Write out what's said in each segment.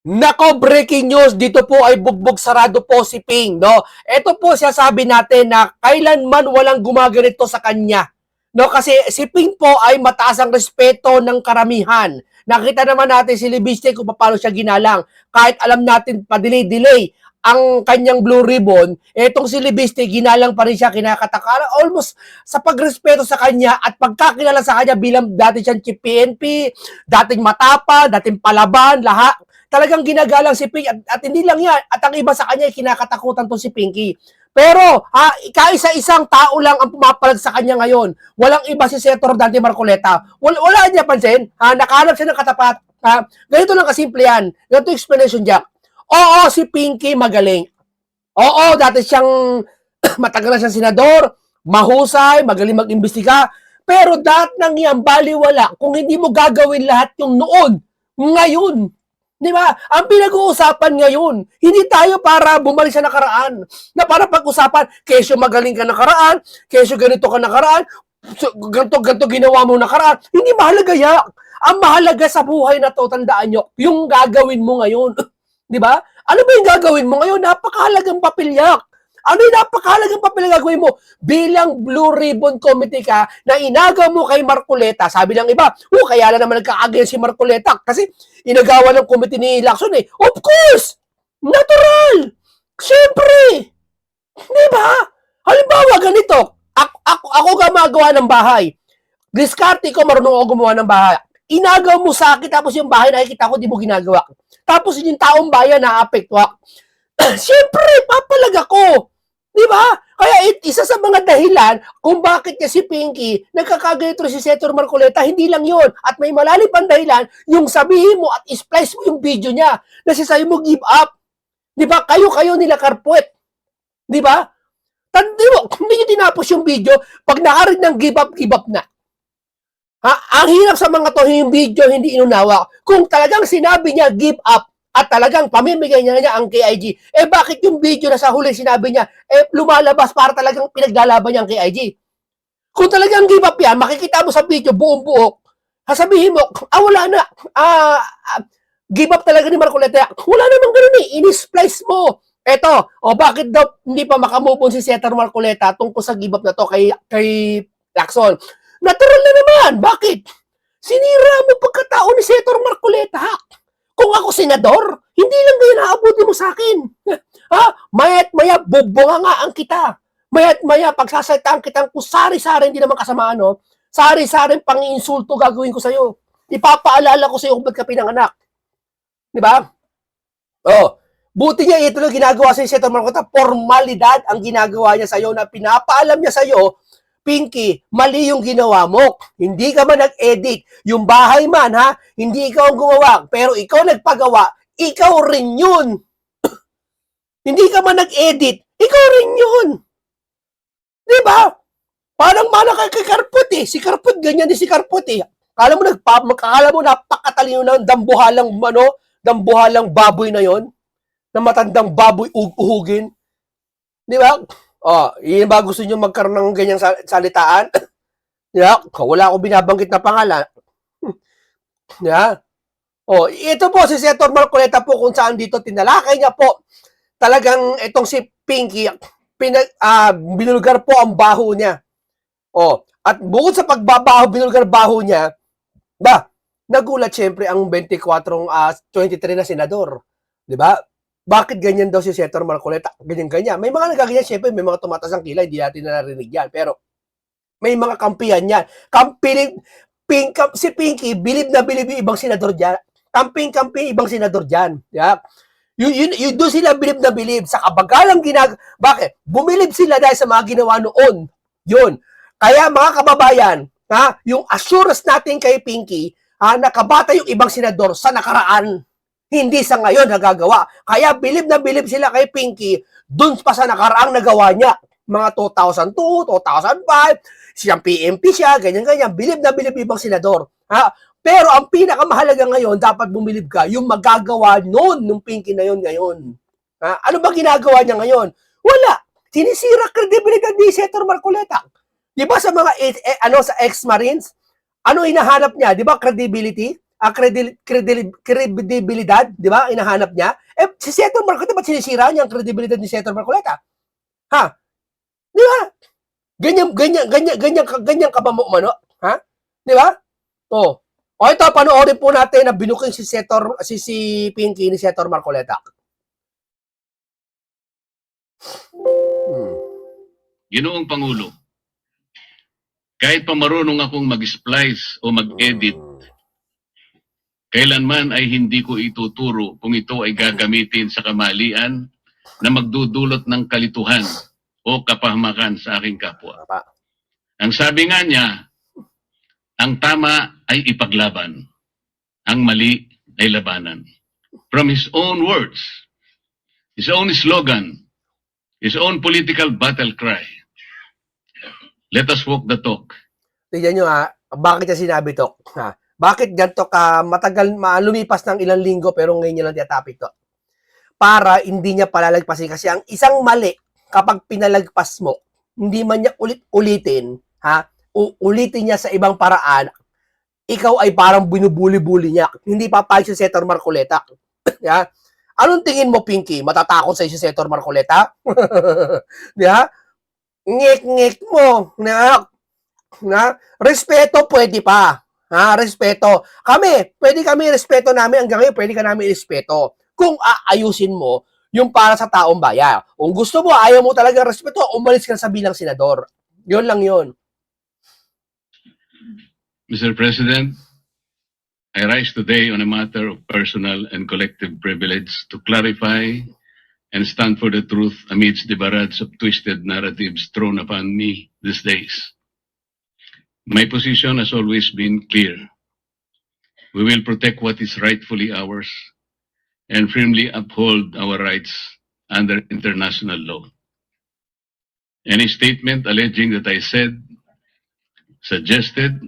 Nako, breaking news, dito po ay bugbog sarado po si Ping, no? Ito po siya sabi natin na kailanman walang gumaganito sa kanya. No, kasi si Ping po ay mataas ang respeto ng karamihan. Nakita naman natin si Libiste kung paano siya ginalang. Kahit alam natin pa-delay-delay ang kanyang blue ribbon, etong si Libiste ginalang pa rin siya, kinakatakara almost sa pagrespeto sa kanya at pagkakilala sa kanya bilang dati siyang chief PNP, dating matapa, dating palaban, lahat talagang ginagalang si Pinky at hindi lang yan at ang iba sa kanya ay kinakatakutan to si Pinky. Pero kaisa-isang tao lang ang pumapalag sa kanya ngayon. Walang iba si Senator Dante Marcoleta. Wala niya pansin. Nakahanap siya ng katapat. Ganito lang kasimple yan. Ganito explanation niya. Oo, si Pinky magaling. Oo, dati siyang matagal na siyang senador, mahusay, magaling mag-imbestiga. Pero dahil nang yan, baliwala. Kung hindi mo gagawin lahat yung noon, ngayon, di ba? Ang pinag-uusapan ngayon, hindi tayo para bumalik sa nakaraan. Na para pag-usapan, kesyo magaling ka nakaraan, kesyo ganito ka nakaraan, ganito ginawa mo nakaraan. Hindi mahalaga yan. Ang mahalaga sa buhay na to, tandaan nyo, yung gagawin mo ngayon. Di ba? Ano ba yung gagawin mo ngayon? Napakahalagang papilyak. Ano yung napakahalagang papel na gagawin mo? Bilang Blue Ribbon Committee ka na inagaw mo kay Marcoleta, sabi ng iba, kaya na naman nagka-against si Marcoleta kasi inagawa ng committee ni Lacson eh. Of course! Natural! Siyempre! Di ba? Halimbawa, ganito. Ako gumagawa ng bahay. Diskarte ko, marunong ako gumawa ng bahay. Inagaw mo sa akin, tapos yung bahay nakikita ko, di mo ginagawa. Tapos yung taong bayan na-apektuwa. Siyempre, papalag ako. Di ba? Kaya isa sa mga dahilan kung bakit niya si Pinky nagkakaganito si Senator Marcoleta, hindi lang yon. At may malalim pang dahilan, yung sabihin mo at isplice mo yung video niya na sasabi mo give up. Di ba? Kayo nila Karpuet. Di ba? Tandi mo, hindi nyo tinapos yung video, pag nakarid ng give up na. Ang hirap sa mga to, yung video hindi inunawa. Kung talagang sinabi niya give up, at talagang pamimigay niya ang KIG, bakit yung video na sa huli sinabi niya, lumalabas para talagang pinaglalaban niya ang KIG? Kung talagang give up yan, makikita mo sa video, buong buok, sasabihin mo, wala na, give up talaga ni Marcoleta. Wala namang ganun eh, in-splice mo. Eto, bakit daw hindi pa makamove on si Senator Marcoleta tungkol sa give up na to kay Lacson? Natural na naman, bakit? Sinira mo pagkatao ni Senator Marcoleta. Kung ako senador, hindi lang ganyan naabuti mo sa akin. Mayat maya, bubungangaan kita. Mayat maya, pagsasalitaan kitang kung sari-sari, hindi naman kasamaan, no? Sari-sari pang-insulto gagawin ko sa'yo. Ipapaalala ko sa'yo kung ba't ka pinanganak. Di ba? Buti niya ito lang ginagawa sa Senator Marcoleta. Formalidad ang ginagawa niya sa'yo na pinapaalam niya sa'yo, Pinky, mali yung ginawa mo. Hindi ka man nag-edit. Yung bahay man, hindi ikaw ang gumawa. Pero ikaw nagpagawa, ikaw rin yun. Hindi ka man nag-edit, ikaw rin yun. Diba? Parang mana kay Karput eh. Si Karput, ganyan din si Karput eh. Kala mo napakatalino na dambuhalang baboy na yon, na matandang baboy uhugin. Diba? Yun ba gusto nyo magkaroon ng ganyang salitaan? Yeah, wala akong binabanggit na pangalan. Yeah. Ito po si Senator Marcoleta po kung saan dito tinalakay niya po talagang itong si Pinky, binulgar po ang baho niya. At bukod sa pagbabaho, binulgar baho niya, nagulat syempre ang 23 na senador. Di ba? Bakit ganyan daw si Senator Marcoleta? Ganyan. May mga nagaganyan, syempre, may mga tumatas ang kilay, hindi natin narinig yan. Pero, may mga kampihan yan. Si Pinky, bilib na bilib yung ibang senador dyan. Kamping ibang senador dyan. Yeah? Yun doon sila bilib na bilib. Sa kabagalang bakit? Bumilib sila dahil sa mga ginawa noon. Yun. Kaya mga kababayan, yung assurance natin kay Pinky, nakabata yung ibang senador sa nakaraan. Hindi sa ngayon nagagawa. Kaya bilib na bilib sila kay Pinky dun pa sa nakaraang nagawa niya. Mga 2002, 2005, siyang PMP siya, ganyan. Bilib na bilib ibang senador. Pero ang pinakamahalaga ngayon, dapat bumilib ka, yung magagawa noon, nung Pinky na yun ngayon. Ano ba ginagawa niya ngayon? Wala. Sinisira credibility ni Senator Marcoleta. Di ba sa mga sa ex-Marines, ano hinahanap niya? Di ba credibility? kredibilidad, di ba? Inahanap niya. Si Senator Marcoleta, ba't sinisira niya ang kredibilidad ni Senator Marcoleta? Ha? Di ba? Ganyan ka ba mo umano? Ha? Di ba? O ito, panoorin po natin na binuking si Pinky ni Senator Marcoleta. Ginoong Pangulo, kahit pa marunong akong mag-splice o mag-edit, kailanman ay hindi ko ituturo kung ito ay gagamitin sa kamalian na magdudulot ng kalituhan o kapahamakan sa aking kapwa. Ang sabi nga niya, ang tama ay ipaglaban, ang mali ay labanan. From his own words, his own slogan, his own political battle cry, let us walk the talk. Tignan nyo ha, bakit niya sinabi to? Ha? Bakit ganito ka matagal, lumipas ng ilang linggo pero ngayon niya lang tinatapik to? Para hindi niya palalagpasin kasi ang isang mali kapag pinalagpas mo, hindi man niya ulitin, ha? Ulitin niya sa ibang paraan, ikaw ay parang binubuli-buli niya. Hindi papayag si Senator Marcoleta. Ya? Anong tingin mo, Pinky? Matatakot sa si Senator Marcoleta? Di ba? Ngek-ngek mo. Na? Respeto pwede pa. Ha? Respeto. Pwede kami respeto namin hanggang ngayon, pwede ka namin respeto. Kung aayusin mo yung para sa taong bayan. Kung gusto mo, ayaw mo talaga respeto, umalis ka sa bilang senador. Yun lang yun. Mr. President, I rise today on a matter of personal and collective privilege to clarify and stand for the truth amidst the barrage of twisted narratives thrown upon me these days. My position has always been clear. We will protect what is rightfully ours and firmly uphold our rights under international law. Any statement alleging that I said, suggested,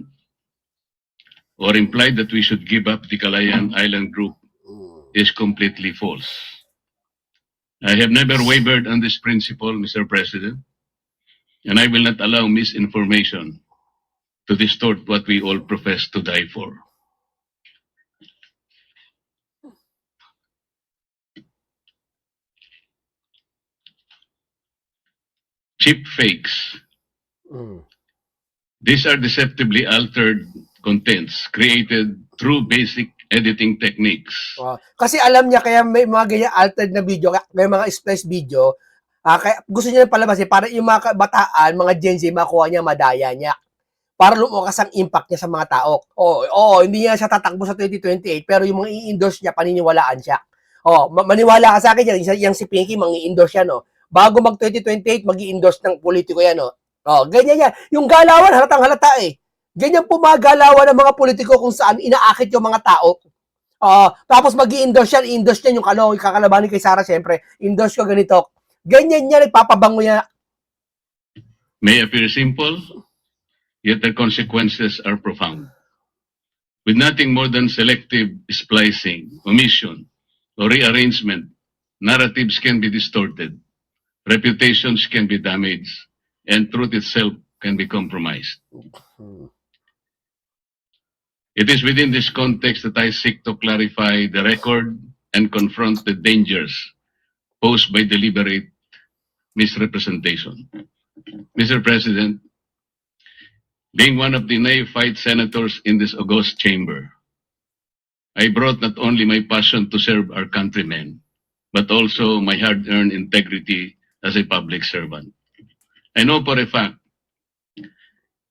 or implied that we should give up the Calayan Island Group is completely false. I have never wavered on this principle, Mr. President, and I will not allow misinformation to distort what we all profess to die for. Cheap fakes. These are deceptively altered contents created through basic editing techniques. Kasi alam niya kaya may mga ganyan altered na video, may mga splice video, kaya gusto niya palabas para yung mga kabataan, mga Gen Z, makuha niya, madaya niya. Para lumakas ang impact niya sa mga tao. Hindi niya siya tatakbo sa 2028, pero yung mga i-endorse niya, paniniwalaan siya. Maniwala ka sa akin yan, yung si Pinky, mang-i-endorse yan, Bago mag 2028, mag-i-endorse ng politiko yan, ganyan yan. Yung galawan, halatang halata Ganyan po mga galawan ng mga politiko kung saan inaakit yung mga tao. Tapos mag-i-endorse yan, i-endorse niya yung kakalabanin kay Sara, siyempre. Endorse ko ganito. Ganyan yan, ipapabango niya. May appear simple, yet the consequences are profound. With nothing more than selective splicing, omission, or rearrangement, narratives can be distorted, reputations can be damaged, and truth itself can be compromised. It is within this context that I seek to clarify the record and confront the dangers posed by deliberate misrepresentation. Mr. President, being one of the neophyte senators in this august chamber, I brought not only my passion to serve our countrymen, but also my hard-earned integrity as a public servant. I know for a fact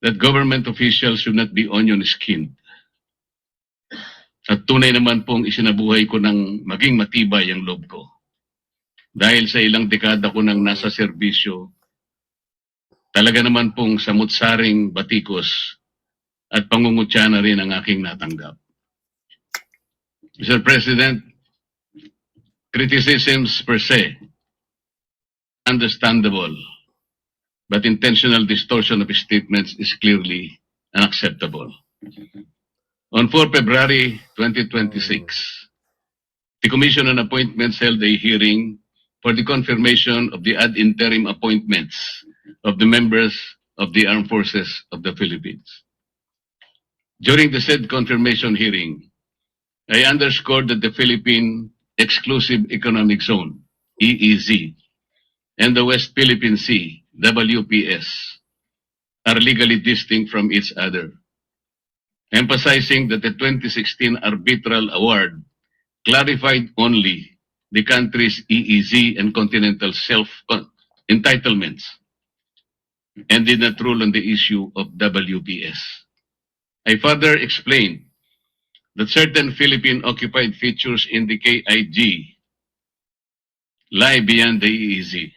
that government officials should not be onion-skinned. At tunay naman pong isinabuhay ko ng maging matibay ang loob ko. Dahil sa ilang dekada ko nang nasa serbisyo, talaga naman pong samut-saring batikos at pangungutya na rin ang aking natanggap. Mr. President, criticisms per se, understandable, but intentional distortion of statements is clearly unacceptable. On 4 February 2026, the Commission on Appointments held a hearing for the confirmation of the ad interim appointments of the members of the Armed Forces of the Philippines. During the said confirmation hearing, I underscored that the Philippine Exclusive Economic Zone, EEZ, and the West Philippine Sea, WPS, are legally distinct from each other, emphasizing that the 2016 arbitral award clarified only the country's EEZ and continental self-entitlements and did not rule on the issue of WPS. I further explained that certain Philippine-occupied features in the KIG lie beyond the EEZ.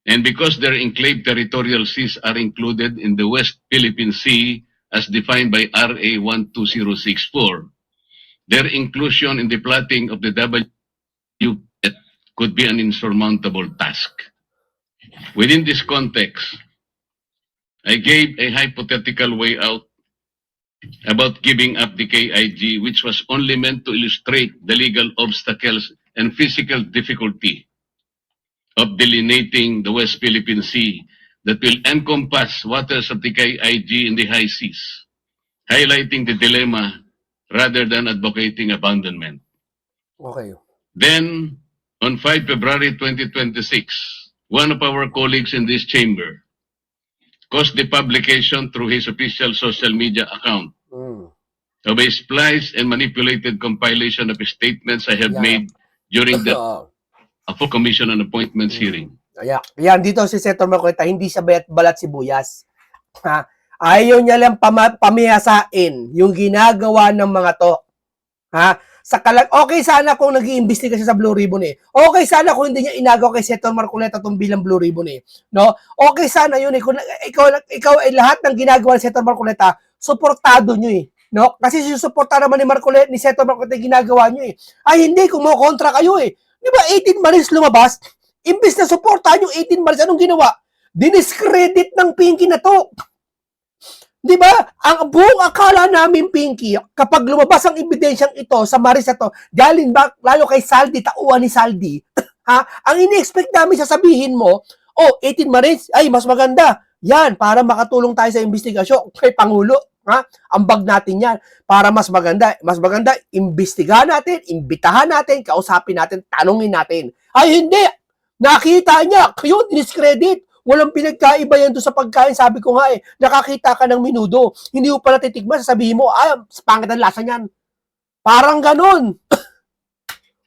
And because their enclave territorial seas are included in the West Philippine Sea as defined by RA 12064, their inclusion in the plotting of the WPS could be an insurmountable task. Within this context, I gave a hypothetical way out about giving up the KIG, which was only meant to illustrate the legal obstacles and physical difficulty of delineating the West Philippine Sea that will encompass waters of the KIG in the high seas, highlighting the dilemma rather than advocating abandonment. Okay. Then, on 5 February 2026, one of our colleagues in this chamber caused the publication through his official social media account Mm. of a spliced and manipulated compilation of statements I have Yeah. made during the Oo. full Commission on Appointments hearing. Ayan, dito si Senator Marcoleta, hindi siya balat sibuyas. Ha? Ayaw niya lang pamiyasain yung ginagawa ng mga to. Ha? Okay sana kung nag-iimbestiga siya sa Blue Ribbon eh. Okay sana kung hindi niya inagaw kay Senator Marcoleta tong bilang Blue Ribbon eh. No? Okay sana yun eh. Kung ikaw ay lahat ng ginagawa ni Senator Marcoleta, suportado niyo eh. No? Kasi susuporta naman ni Marcoleta, ni Senator Marcoleta yung ginagawa niyo eh. Ay hindi, kumokontra kayo eh. Di ba 18 Marines lumabas? Imbis na suportahan yung 18 Marines, anong ginawa? Diniscredit ng Pinky na to. Di ba? Ang buong akala namin, Pinky, kapag lumabas ang ebidensyang ito sa Maris na to, galing ba, lalo kay Saldi, tauhan ni Saldi, ha? Ang ini-expect namin sasabihin mo, 18 Marines, ay, mas maganda. Yan, para makatulong tayo sa investigasyon kay Pangulo. Ha? Ambag natin yan. Para mas maganda, imbestigahan natin, imbitahan natin, kausapin natin, tanungin natin. Ay, hindi! Nakita niya, kayo, diniscredit. Walang pinagkaiba yan doon sa pagkain. Sabi ko nga nakakita ka ng minudo. Hindi mo pala titikman, sasabihin mo, pangit ang lasa niyan. Parang ganun.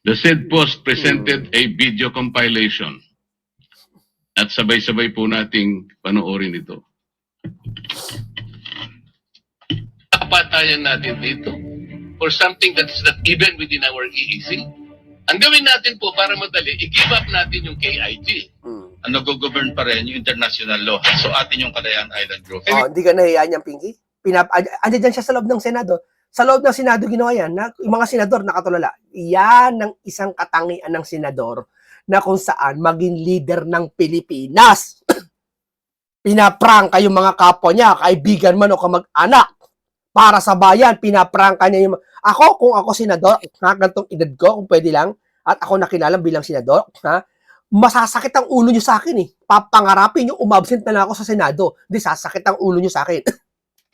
The said post presented a video compilation at sabay-sabay po nating panoorin ito. Kapatayan natin dito for something that is not even within our EEC. Ang gawin natin po para madali, i-give up natin yung KIG. Ang nag-govern pa rin yung international law. So atin yung Calayan Island Group. Hindi ka nahiya niyan, Pinky? Andiyan siya sa loob ng Senado. Sa loob ng Senado ginawa yan, yung mga senador nakatulala. Yan ang isang katangian ng senador na kung saan maging leader ng Pilipinas. Pinaprangka yung mga kapwa niya, kaibigan man o kamag-anak. Para sa bayan, pinaprangka niya yung... kung ako senador, gantong edad ko, kung pwede lang, at ako nakilala bilang senador, masasakit ang ulo nyo sa akin eh. Papangarapin nyo, umabsent na lang ako sa Senado. Di sasakit ang ulo nyo sa akin.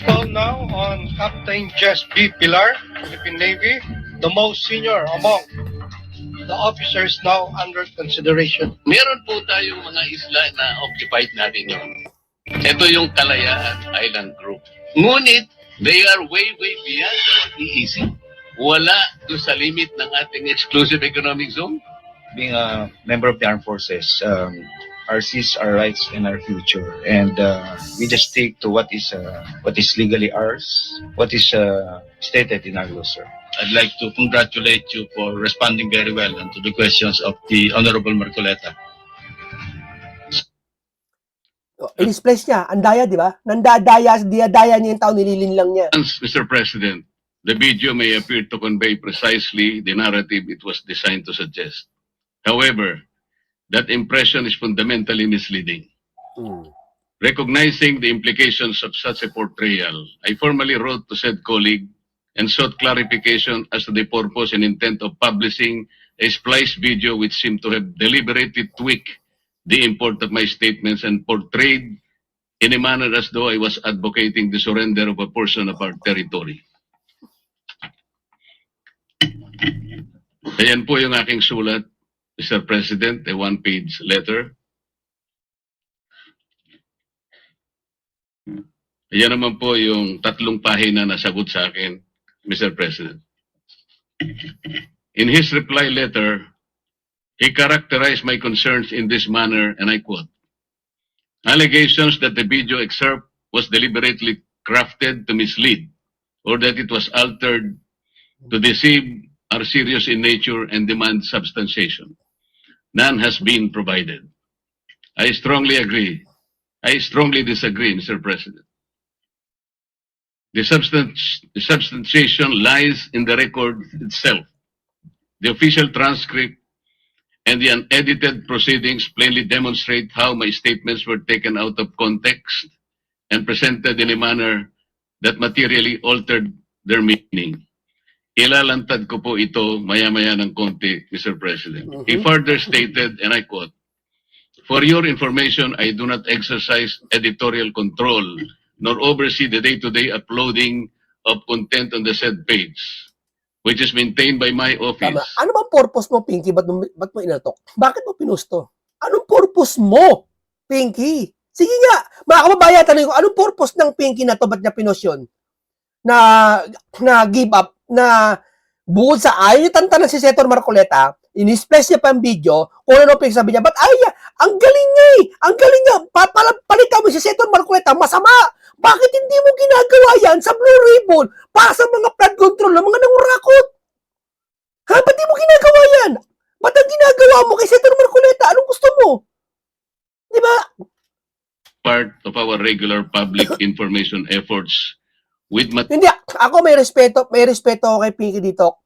Call now on Captain Jess B. Pilar, Philippine Navy, the most senior among the officers now under consideration. Meron po tayong mga isla na occupied natin yun. Ito yung Kalayaan Island Group. Ngunit, they are way beyond our EEC. Wala doon sa limit ng ating exclusive economic zone. Being a member of the armed forces, our seas, our rights, and our future, and we just stick to what is legally ours, what is stated in our law, sir. I'd like to congratulate you for responding very well and to the questions of the Honorable Marcoleta. In-displace niya, ang daya, di ba? Nandadaya niya yung tao, nililinlang niya. Mr. President, the video may appear to convey precisely the narrative it was designed to suggest. However, that impression is fundamentally misleading. Recognizing the implications of such a portrayal, I formally wrote to said colleague and sought clarification as to the purpose and intent of publishing a spliced video which seemed to have deliberately tweaked the import of my statements and portrayed in a manner as though I was advocating the surrender of a portion of our territory. Ayan po yung aking sulat, Mr. President, a one-page letter. Ayan naman po yung 3 pahina na sagot sa akin, Mr. President. In his reply letter, he characterized my concerns in this manner, and I quote, "Allegations that the video excerpt was deliberately crafted to mislead or that it was altered to deceive are serious in nature and demand substantiation. None has been provided. I strongly agree. I strongly disagree, Mr. President. The substantiation lies in the record itself. The official transcript and the unedited proceedings plainly demonstrate how my statements were taken out of context and presented in a manner that materially altered their meaning. Ilalantad ko po ito maya-maya ng konti, Mr. President. He further stated, and I quote, "For your information, I do not exercise editorial control nor oversee the day-to-day uploading of content on the said page, which is maintained by my Tama. office." Ano bang purpose mo, Pinky? Ba't mo inatok? Bakit mo pinusto? Anong purpose mo, Pinky? Sige nga, mga kababayan, tanong ko, anong purpose ng Pinky na to? Ba't niya pinost yun? Na give up, na bukod sa ayaw niya tantanan si Senator Marcoleta, in-express niya pa ang video, kung ano pinagsabi niya, ba't ayaw niya? Ang galing niya eh! Ang galing niya! Palitan mo si Senator Marcoleta, masama! Bakit hindi mo ginagawa yan sa Blue Ribbon para sa mga flood control ng mga nangurakot? Ha? Ba't di mo ginagawa yan? Ba't ang ginagawa mo kay Senator Marcoleta? Anong gusto mo? Di ba? Part of our regular public information efforts with Hindi, ako may respeto ako kay Pinky dito.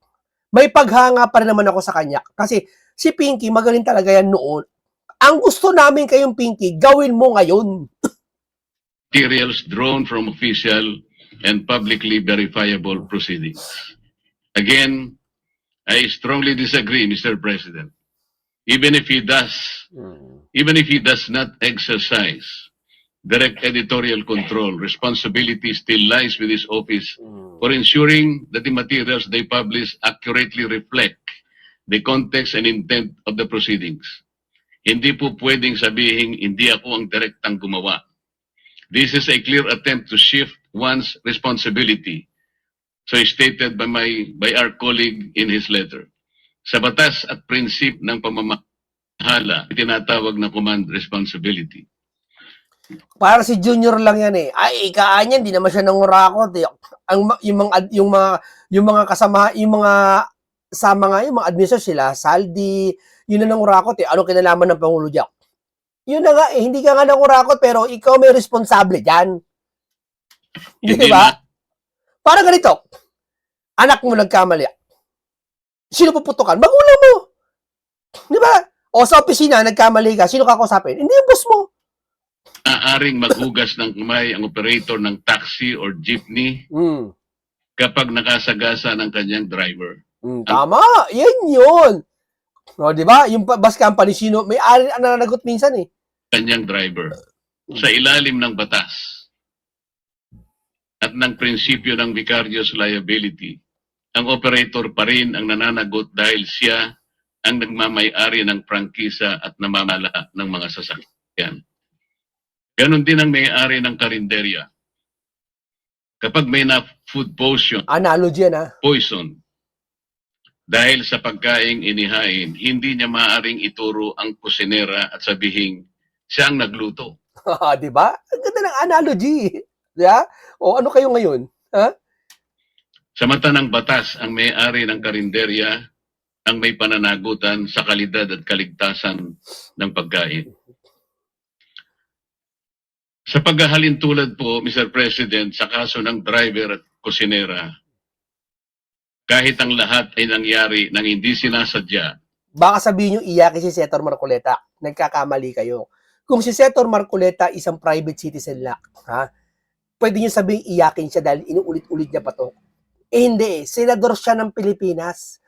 May paghanga pa rin naman ako sa kanya. Kasi si Pinky, magaling talaga yan noon. Ang gusto namin kayong Pinky, gawin mo ngayon. materials drawn from official and publicly verifiable proceedings. Again, I strongly disagree, Mr. President. Even if he does not exercise direct editorial control, responsibility still lies with his office for ensuring that the materials they publish accurately reflect the context and intent of the proceedings. Hindi po pwedeng sabihin, hindi ako ang direktang gumawa. This is a clear attempt to shift one's responsibility. So stated by our colleague in his letter. Sa batas at prinsip ng pamamahala, tinatawag na command responsibility. Para si Junior lang yan eh. Ay, ikaan yan, hindi naman siya nangurakot eh. Yung mga kasama, yung mga administrasyon sila, Saldi, yun na nangurakot eh. Anong kinalaman ng Pangulo Jack? Yun na nga eh, hindi ka nga nangurakot pero ikaw may responsable dyan. Di ba? Parang ganito, anak mo nagkamali. Sino puputukan? Magulang mo. Di ba? O sa opisina, nagkamali ka, sino kakausapin? Hindi yung boss mo. Aaring maghugas ng kamay ang operator ng taxi or jeepney kapag nakasagasa ng kanyang driver. Tama, yan yun. O, di ba? Yung bus company, sino, may ari ang nananagot minsan eh. Kanyang driver sa ilalim ng batas at ng prinsipyo ng vicarious liability, ang operator pa rin ang nananagot dahil siya ang nagmamay-ari ng prangkisa at namamala ng mga sasakyan. Ganon din ang may-ari ng karinderya. Kapag may na-food Analogy yan ha. poison, dahil sa pagkaing inihain, hindi niya maaaring ituro ang kusinera at sabihin, siya ang nagluto. Di ba? Ang ganda ng analogy. Yeah? O ano kayo ngayon? Ha? Sa mata ng batas, ang may-ari ng karinderya ang may pananagutan sa kalidad at kaligtasan ng pagkain. Sa paghahalin tulad po, Mr. President, sa kaso ng driver at kusinera, kahit ang lahat ay nangyari nang hindi sinasadya, Baka sabihin nyo iyakin si Senator Marcoleta. Nagkakamali kayo. Kung si Senator Marcoleta isang private citizen lang, ha? Pwede nyo sabihin iyakin siya dahil inuulit-ulit niya pa to. Eh hindi, senador siya ng Pilipinas.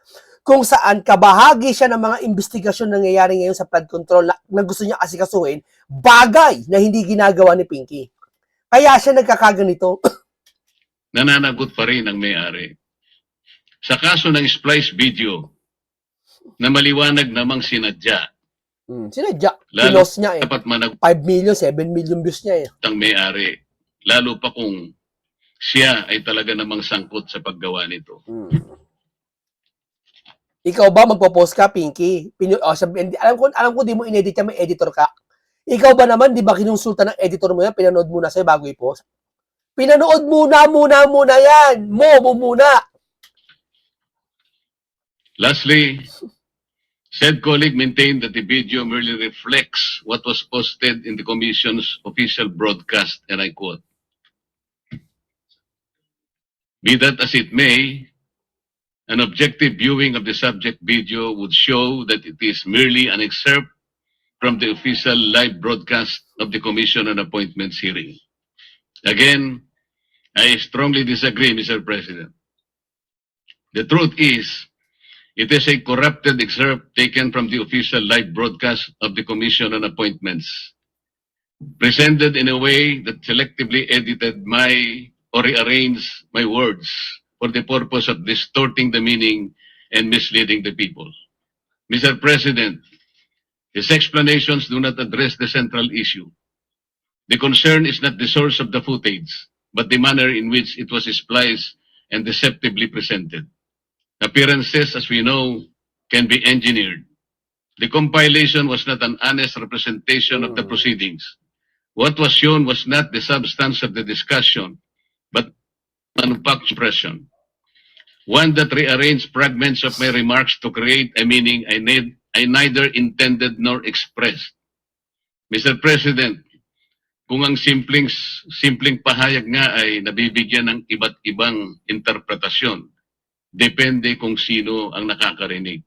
Kung saan kabahagi siya ng mga investigasyon na nangyayari ngayon sa flood control na gusto niya asikasuhin, bagay na hindi ginagawa ni Pinky. Kaya siya nagkakaganito. nananagot pa rin ang may-ari. Sa kaso ng splice video, na maliwanag namang sinadya. Sinadya. Lalo Pinos niya eh. dapat managot 5 million, 7 million views niya eh. ang may-ari. Lalo pa kung siya ay talaga namang sangkot sa paggawa nito. Ikaw ba magpo-post ka, Pinky? Alam ko di mo inedit yan, may editor ka. Ikaw ba naman, di ba kinonsulta ng editor mo yan, pinanood muna sa'yo bago i-post? Pinanood muna yan. Mo muna. Lastly, said colleague maintained that the video merely reflects what was posted in the Commission's official broadcast, and I quote, "Be that as it may, an objective viewing of the subject video would show that it is merely an excerpt from the official live broadcast of the Commission on Appointments hearing." Again, I strongly disagree, Mr. President. The truth is, it is a corrupted excerpt taken from the official live broadcast of the Commission on Appointments, presented in a way that selectively edited or rearranged my words for the purpose of distorting the meaning and misleading the people. Mr. President, his explanations do not address the central issue. The concern is not the source of the footage, but the manner in which it was spliced and deceptively presented. Appearances, as we know, can be engineered. The compilation was not an honest representation of the proceedings. What was shown was not the substance of the discussion, but manufactured expression. One that rearranged fragments of my remarks to create a meaning I neither intended nor expressed. Mr. President, kung ang simpleng pahayag nga ay nabibigyan ng iba't ibang interpretasyon, depende kung sino ang nakakarinig.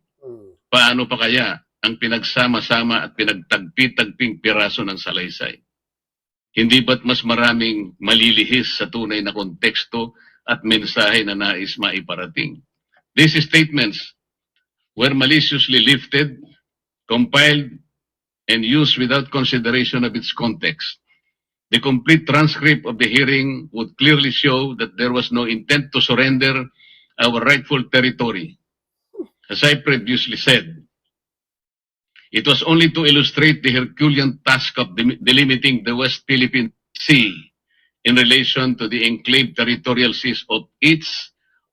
Paano pa kaya ang pinagsama-sama at pinagtagpi-tagping piraso ng salaysay? Hindi ba't mas maraming malilihis sa tunay na konteksto at mensahe na nais maiparating? These statements were maliciously lifted, compiled, and used without consideration of its context. The complete transcript of the hearing would clearly show that there was no intent to surrender our rightful territory. As I previously said, it was only to illustrate the Herculean task of delimiting the West Philippine Sea in relation to the enclave territorial seas of each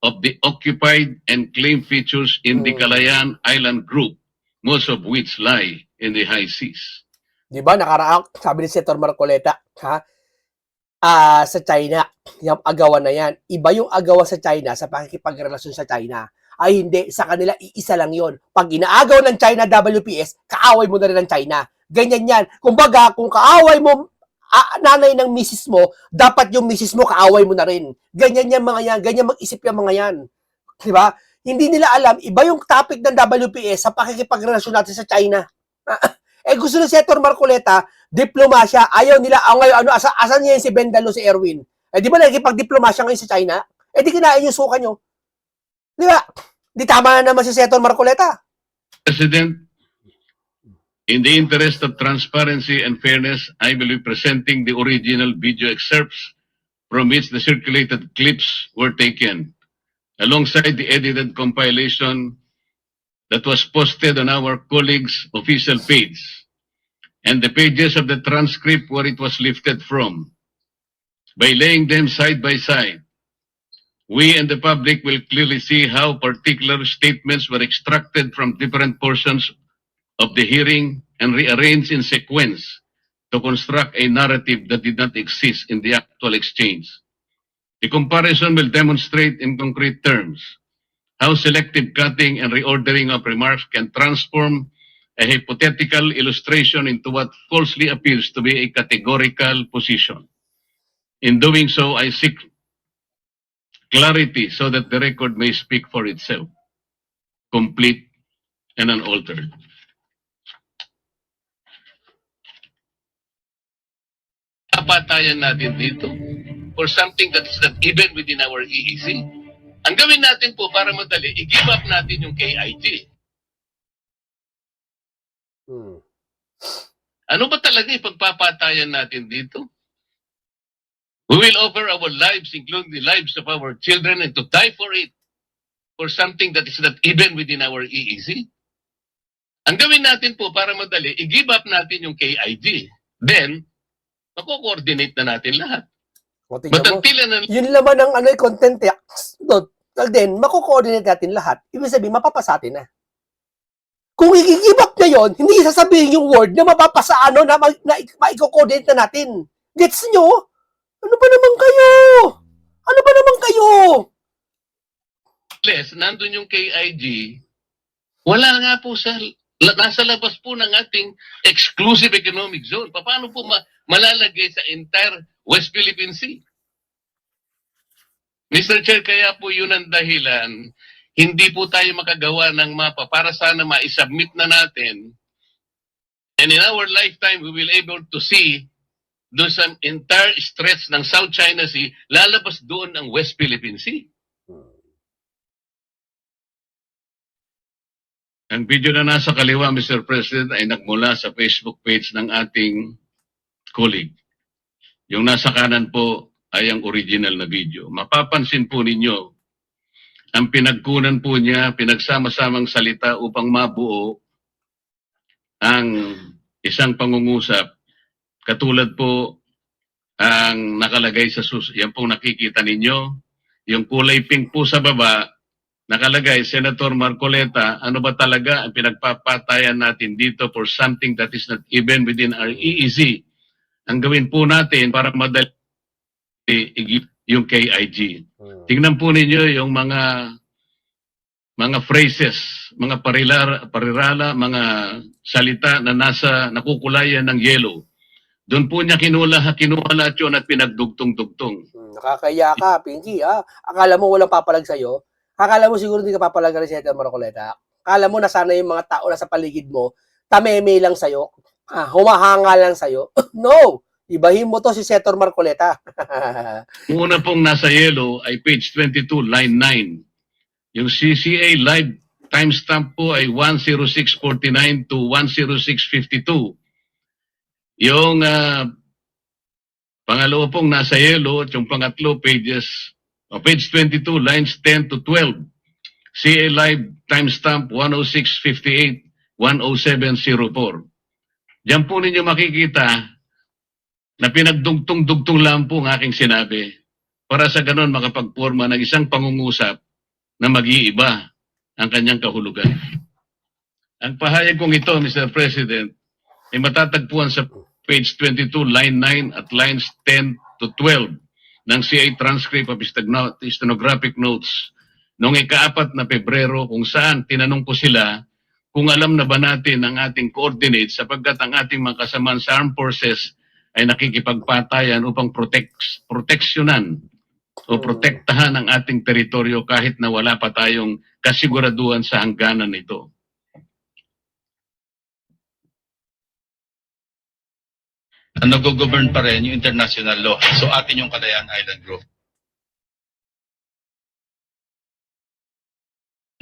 of the occupied and claimed features in the Calayan Island Group, most of which lie in the high seas. Di ba, nakaraang, sabi ni Senator Marcoleta, sa China, yung agawan na yan. Iba yung agawan sa China sa pakikipagrelasyon sa China. Ay hindi, sa kanila iisa lang yon. Pag inaagaw ng China WPS, kaaway mo na rin ng China. Ganyan yan. Kumbaga, kung kaaway mo nanay ng misis mo, dapat yung misis mo kaaway mo na rin. Ganyan yan mga yan. Ganyan mag-isip yung mga yan. Diba? Hindi nila alam, iba yung topic ng WPS sa pakikipagrelasyon natin sa China. Gusto ng Senator Marcoleta, diplomasya. Ayaw nila, ngayon, asan niya si Bendalo, si Erwin? Di ba nagkipag-diplomasya ngayon sa China? Di kinain yung suka nyo. Di ba? Di tama na naman si Senator Marcoleta. President, in the interest of transparency and fairness, I will be presenting the original video excerpts from which the circulated clips were taken, alongside the edited compilation that was posted on our colleague's official page, and the pages of the transcript where it was lifted from. By laying them side by side, we and the public will clearly see how particular statements were extracted from different portions of the hearing and rearranged in sequence to construct a narrative that did not exist in the actual exchange. The comparison will demonstrate in concrete terms how selective cutting and reordering of remarks can transform a hypothetical illustration into what falsely appears to be a categorical position. In doing so, I seek clarity so that the record may speak for itself, complete and unaltered. Kapatayan natin dito for something that is not even within our EEC. Ang gawin natin po para madali, i-give up natin yung KIG. Ano ba talaga ipagpapatayan natin dito? We will offer our lives, including the lives of our children, and to die for it, for something that is not even within our EEC. Ang gawin natin po para madali, i-give up natin yung KIG. Then, mako-coordinate na natin lahat. O, But tingnan mo. until Yun laman ng ano, content then, mako-coordinate natin lahat. Ibig sabihin, mapapasa atin na. Kung i-give up na yun, hindi sasabihin yung word na mapapasa na ma-coordinate na natin. Gets nyo? Ano ba naman kayo? Ano ba naman kayo? unless nandun yung KIG, wala nga po sa nasa labas po ng ating exclusive economic zone. Paano po malalagay sa entire West Philippine Sea? Mr. Chair, kaya po yun ang dahilan, hindi po tayo makagawa ng mapa para sana ma-submit na natin. And in our lifetime, we will able to see doon sa entire stretch ng South China Sea, lalabas doon ang West Philippine Sea. Ang video na nasa kaliwa, Mr. President, ay nagmula sa Facebook page ng ating colleague. Yung nasa kanan po ay ang original na video. Mapapansin po ninyo, ang pinagkunan po niya, pinagsama-samang salita upang mabuo ang isang pangungusap. Katulad po ang nakalagay sa yan po nakikita ninyo. Yung kulay pink po sa baba, nakalagay, Senator Marcoleta, ano ba talaga ang pinagpapatayan natin dito for something that is not even within our EEZ? Ang gawin po natin para madali yung KIG. Tingnan po ninyo yung mga phrases, mga parirala, mga salita na nakukulayan ng yellow. Doon po niya kinuha lahat yun at pinagdugtong-dugtong. Nakakaya ka, Pinky. Akala mo walang papalag sa'yo? Akala mo siguro hindi ka papalag ni Senator Marcoleta? Akala mo nasana yung mga tao na sa paligid mo, tameme lang sa'yo? Humahanga lang sa'yo? No! Ibahin mo to si Senator Marcoleta. Una pong nasa yellow ay page 22, line 9. Yung CCA live timestamp po ay 10649 to 10652. Yung pangalawa pong nasa yellow at yung pangatlo page 22, lines 10 to 12. CA live timestamp 10658, 10704. Diyan po ninyo makikita na pinagdugtong-dugtong lang po ang aking sinabi para sa ganon makapagporma ng isang pangungusap na mag-iiba ang kanyang kahulugan. Ang pahayag kong ito, Mr. President, ay matatagpuan sa page 22, line 9 at lines 10 to 12 ng CA transcript of stenographic notes noong ika-4 na Pebrero kung saan tinanong ko sila kung alam na ba natin ang ating coordinates sapagkat ang ating mga kasamaan sa armed forces ay nakikipagpatayan upang proteksyonan o protektahan ang ating teritoryo kahit na wala pa tayong kasiguraduhan sa hangganan nito. Nag-govern pa rin yung international law. So atin yung Kalayaan Island Group.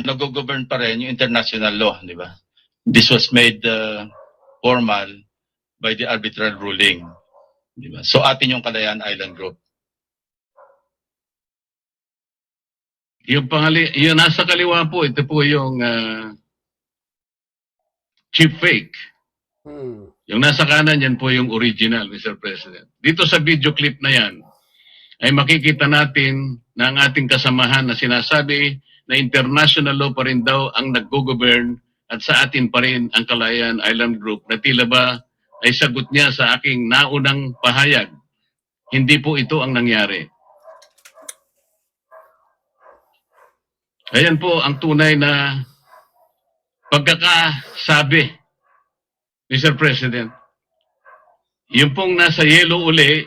Nag-govern pa rin yung international law, di ba? This was made formal by the arbitral ruling. Di ba? So atin yung Kalayaan Island Group. Yung nasa kaliwa po, ito po yung cheap fake. Yung nasa kanan, yan po yung original, Mr. President. Dito sa video clip na yan, ay makikita natin na ang ating kasamahan na sinasabi na international law pa rin daw ang nag-govern at sa atin pa rin ang Kalayaan Island Group na tila ba ay sagot niya sa aking naunang pahayag. Hindi po ito ang nangyari. Ayan po ang tunay na pagkakasabi, Mr. President. Yung pong nasa yellow uli,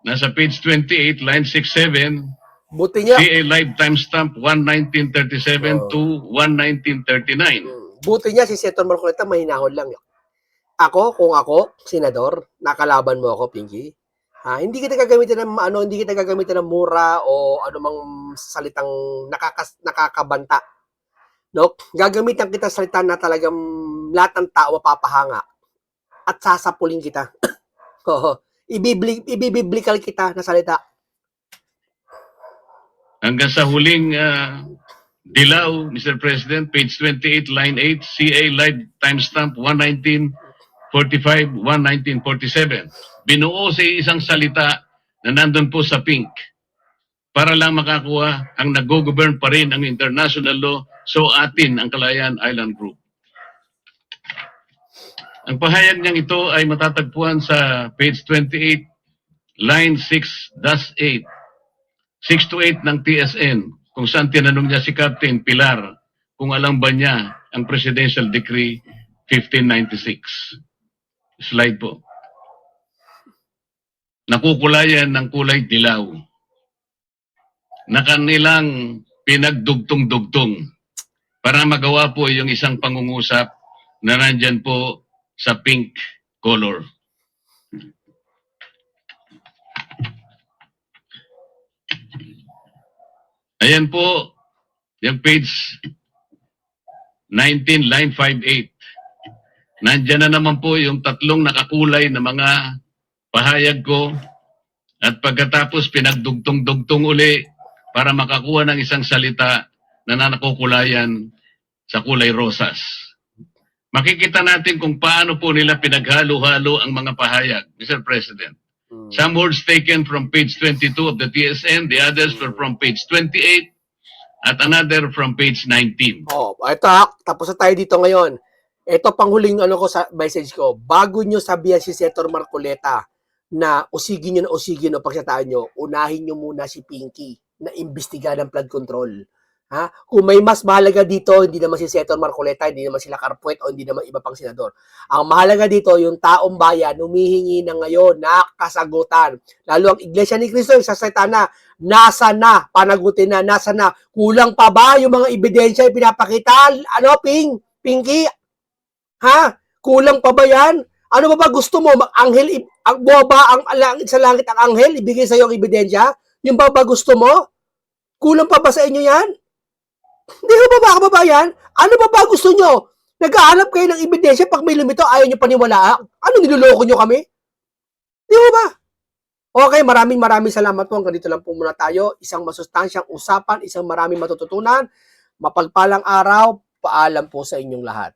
nasa page 28, line 6-7, Buti niya. CA live timestamp 11937 to 11939. Buti niya si Senator Marcoleta mahinahon lang. Kung ako, senador, nakalaban mo ako, Pinky. Hindi kita gagamitin ng hindi kita gagamitin ng mura o anumang salitang nakakabanta. No? Gagamitan kita salita na talagang lahat ng tao mapapahanga at sasapulin kita. Ibibiblical kita na salita. Hanggang sa huling Dilao, Mr. President, page 28, line 8, CA live timestamp 11945-11947. Binuo sa isang salita na nandun po sa pink para lang makakuha ang nag-govern pa rin ang international law, so atin ang Kalayaan Island Group. Ang pahayag niyang ito ay matatagpuan sa page 28, line 6-8, 6 to 8 ng TSN, kung saan tinanong niya si Captain Pilar kung alam ba niya ang Presidential Decree 1596. Slide po. Nakukulayan ng kulay dilaw na kanilang pinagdugtong-dugtong para magawa po yung isang pangungusap na nandyan po sa pink color. Ayan po, yung page 19, line 58. Nandyan na naman po yung tatlong nakakulay na mga pahayag ko at pagkatapos pinagdugtong-dugtong uli para makakuha ng isang salita na nakukulayan sa kulay rosas. Makikita natin kung paano po nila pinaghalo-halo ang mga pahayag, Mr. President. Some words taken from page 22 of the TSN, the others were from page 28, at another from page 19. Oh, ito ha, tapos na tayo dito ngayon. Ito panghuling ano ko sa message ko. Bago nyo sabihan si Senator Marcoleta na usigin nyo o pagsataan nyo, unahin nyo muna si Pinky na imbestiga ng flood control. Ha? Kung may mas mahalaga dito, hindi naman si Senator Marcoleta, hindi naman sila Carpuet o hindi naman iba pang senador. Ang mahalaga dito, yung taong bayan, humihingi na ngayon na kasagutan. Lalo ang Iglesia ni Cristo, sasalita na, nasa na, panagutin na, nasa na. Kulang pa ba yung mga ebidensya yung pinapakita? Ano, Pinky? Ha? Kulang pa ba yan? Ano ba gusto mo? Anghel, buwaba ang langit sa langit ang anghel, ibigay sa iyo ang ebidensya? Yung ba gusto mo? Kulang pa ba sa inyo yan? Hindi ba kababayan? Ano ba gusto nyo? Naghahanap kayo ng ebidensya pag may lumito, ayaw nyo paniwalaan? Ano, niloloko nyo kami? Di ba? Okay, maraming salamat po. Hanggang dito lang po muna tayo. Isang masustansyang usapan, isang maraming matututunan. Mapagpalang araw, paalam po sa inyong lahat.